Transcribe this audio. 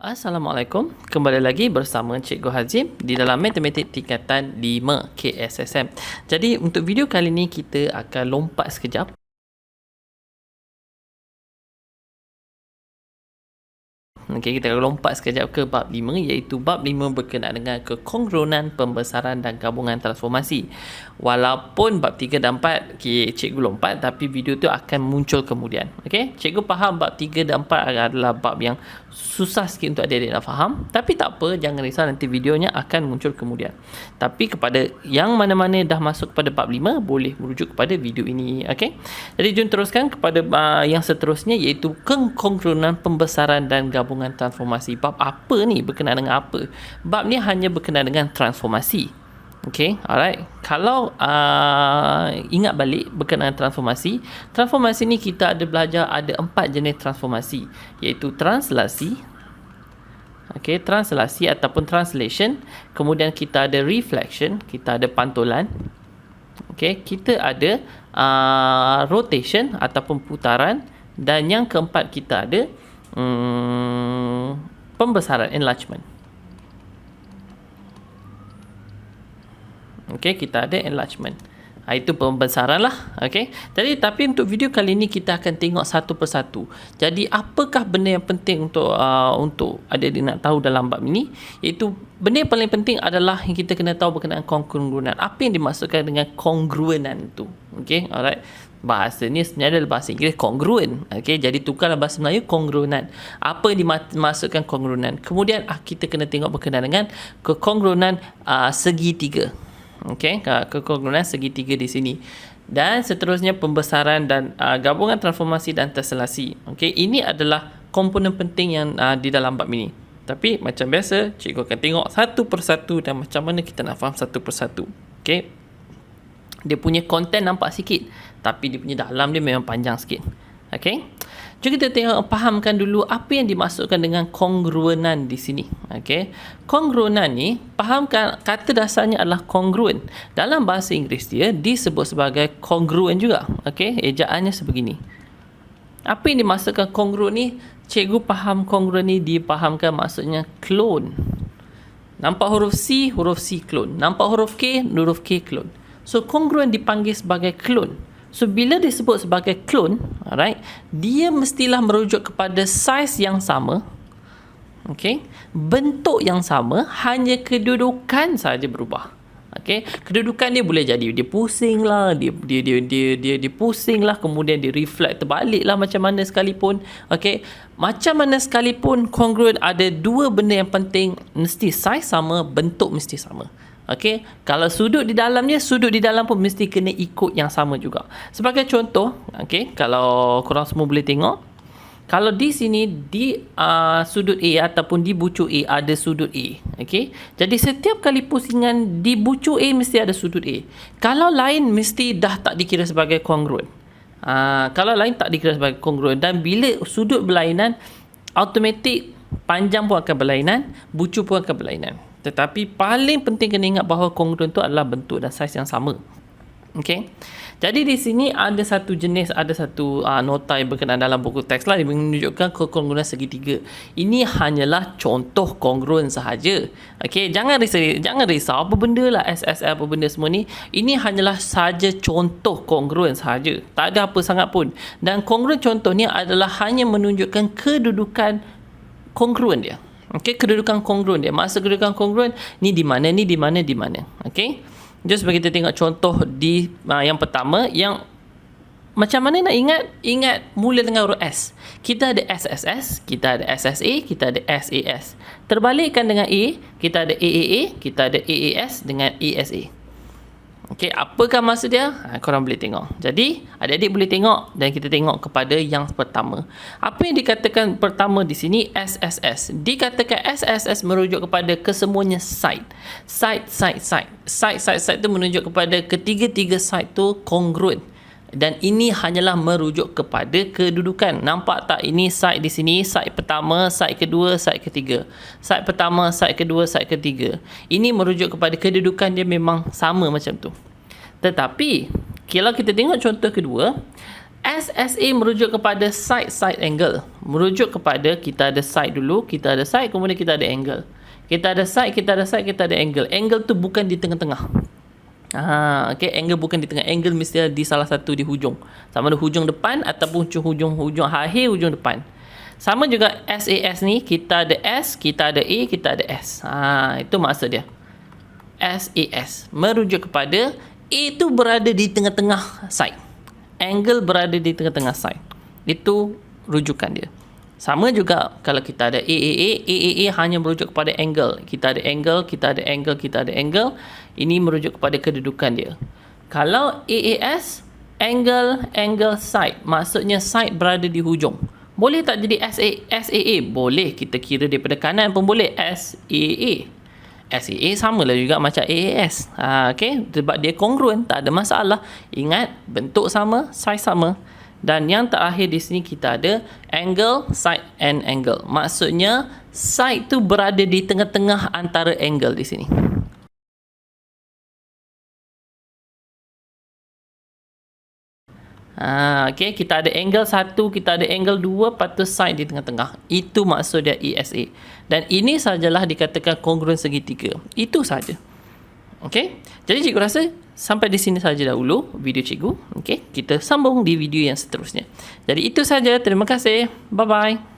Assalamualaikum, kembali lagi bersama Cikgu Hazim di dalam Matematik Tingkatan 5 KSSM. Jadi untuk video kali ini kita akan lompat sekejap. Okey, kita lompat sekejap ke bab 5, iaitu bab 5 berkenaan dengan kekongrunan pembesaran dan gabungan transformasi. Walaupun bab 3 dan 4 cikgu lompat, tapi video tu akan muncul kemudian. Okey, cikgu faham bab 3 dan 4 adalah bab yang susah sikit untuk adik-adik nak faham, tapi tak apa, jangan risau, nanti videonya akan muncul kemudian. Tapi kepada yang mana-mana dah masuk kepada bab 5, boleh merujuk kepada video ini. Okey, jadi jom teruskan kepada yang seterusnya, iaitu kekongrunan pembesaran dan gabungan transformasi. Bab apa ni? Berkenaan dengan apa? Bab ni hanya berkenaan dengan transformasi. Okay, alright. Kalau ingat balik berkenaan transformasi, transformasi ni kita ada belajar ada 4 jenis transformasi, iaitu translasi, okay, translasi ataupun translation, kemudian kita ada reflection, kita ada pantulan, okay, kita ada rotation ataupun putaran, dan yang keempat kita ada pembesaran, enlargement. Okey, kita ada enlargement. Itu pembesaran lah. Okey. Jadi tapi untuk video kali ini kita akan tengok satu persatu. Jadi apakah benda yang penting untuk adik-adik nak tahu dalam bab ini? Iaitu benda yang paling penting adalah yang kita kena tahu berkenaan kongruenan. Apa yang dimaksudkan dengan kongruenan tu? Okey, alright. Bahasa ni sebenarnya adalah bahasa Inggeris kongruen. Okey, jadi tukarlah bahasa Melayu kongruenan. Apa yang dimaksudkan kongruenan? Kemudian kita kena tengok berkenaan dengan kekongruenan segitiga. Okey, kekongrunan segitiga di sini. Dan seterusnya pembesaran dan gabungan transformasi dan translasi. Okey, ini adalah komponen penting yang di dalam bab ini. Tapi macam biasa, cikgu akan tengok satu persatu dan macam mana kita nak faham satu persatu. Okey. Dia punya konten nampak sikit, tapi dia punya dalam dia memang panjang sikit. Okey. Jom kita tengok, fahamkan dulu apa yang dimaksudkan dengan kongruenan di sini. Okey. Kongruenan ni, fahamkan kata dasarnya adalah kongruen. Dalam bahasa Inggeris dia disebut sebagai kongruen juga. Okey, ejaannya sebegini. Apa yang dimaksudkan kongruen ni? Cikgu faham kongruen ni dipahamkan maksudnya clone. Nampak huruf C clone. Nampak huruf K clone. So kongruen dipanggil sebagai clone. So bila disebut sebagai clone, alright, dia mestilah merujuk kepada saiz yang sama, okey, bentuk yang sama, hanya kedudukan saja berubah. Okey, kedudukan dia boleh jadi dia pusing lah, dia pusing lah, kemudian dia reflect terbalik lah macam mana sekalipun. Okey, macam mana sekalipun kongruen ada dua benda yang penting, mesti saiz sama, bentuk mesti sama. Okey, kalau sudut di dalam pun mesti kena ikut yang sama juga. Sebagai contoh, okey, kalau korang semua boleh tengok, kalau di sini di sudut A ataupun di bucu A ada sudut A, okey. Jadi setiap kali pusingan di bucu A mesti ada sudut A. Kalau lain mesti dah tak dikira sebagai kongruen. Kalau lain tak dikira sebagai kongruen, dan bila sudut berlainan, automatik panjang pun akan berlainan, bucu pun akan berlainan. Tetapi paling penting kena ingat bahawa kongruen tu adalah bentuk dan saiz yang sama. Okey. Jadi di sini ada satu jenis, ada satu nota yang berkenaan dalam buku teks lah, yang menunjukkan kekongruenan segitiga. Ini hanyalah contoh kongruen sahaja. Okey, jangan risau apa benda lah SSL apa benda semua ni. Ini hanyalah saja contoh kongruen sahaja. Tak ada apa sangat pun. Dan kongruen contoh ni adalah hanya menunjukkan kedudukan kongruen dia. Okey, kedudukan kongruen dia. Maksud kedudukan kongruen ni di mana, ni di mana, di mana. Okey. Jom supaya kita tengok contoh di yang pertama, yang macam mana nak ingat mula dengan huruf S. Kita ada SSS, kita ada SSA, kita ada SAS. Terbalikkan dengan A, kita ada AAA, kita ada AAS dengan ASA. Okey, apakah maksud dia? Korang boleh tengok. Jadi, adik-adik boleh tengok dan kita tengok kepada yang pertama. Apa yang dikatakan pertama di sini? SSS. Dikatakan SSS merujuk kepada kesemuanya side. Side tu menunjuk kepada ketiga-tiga side tu kongruen. Dan ini hanyalah merujuk kepada kedudukan. Nampak tak? Ini side di sini, side pertama, side kedua, side ketiga. Side pertama, side kedua, side ketiga. Ini merujuk kepada kedudukan dia memang sama macam tu. Tetapi, kalau kita tengok contoh kedua, SSA merujuk kepada side angle. Merujuk kepada kita ada side dulu, kita ada side, kemudian kita ada angle. Kita ada side, kita ada angle. Angle tu bukan di tengah-tengah. Okay, angle bukan di tengah. Angle mesti di salah satu di hujung. Sama ada hujung depan ataupun hujung akhir, hujung depan. Sama juga SAS ni, kita ada S, kita ada A, kita ada S. Itu maksud dia. SAS merujuk kepada A tu berada di tengah-tengah side. Angle berada di tengah-tengah side. Itu rujukan dia. Sama juga kalau kita ada AAA hanya merujuk kepada angle. Kita ada angle, kita ada angle, kita ada angle. Ini merujuk kepada kedudukan dia. Kalau AAS, angle, side. Maksudnya side berada di hujung. Boleh tak jadi SAA? Boleh. Kita kira daripada kanan pun boleh. SAA. SAA samalah juga macam AAS. Okay? Sebab dia kongruen, tak ada masalah. Ingat, bentuk sama, size sama. Dan yang terakhir di sini kita ada angle, side and angle. Maksudnya side tu berada di tengah-tengah antara angle di sini. Okay, kita ada angle 1, kita ada angle 2, lepas tu side di tengah-tengah. Itu maksud dia ESA. Dan ini sajalah dikatakan kongruen segitiga. Itu saja. Okay, jadi cikgu rasa sampai di sini saja dahulu video cikgu. Okay, kita sambung di video yang seterusnya. Jadi itu saja. Terima kasih. Bye-bye.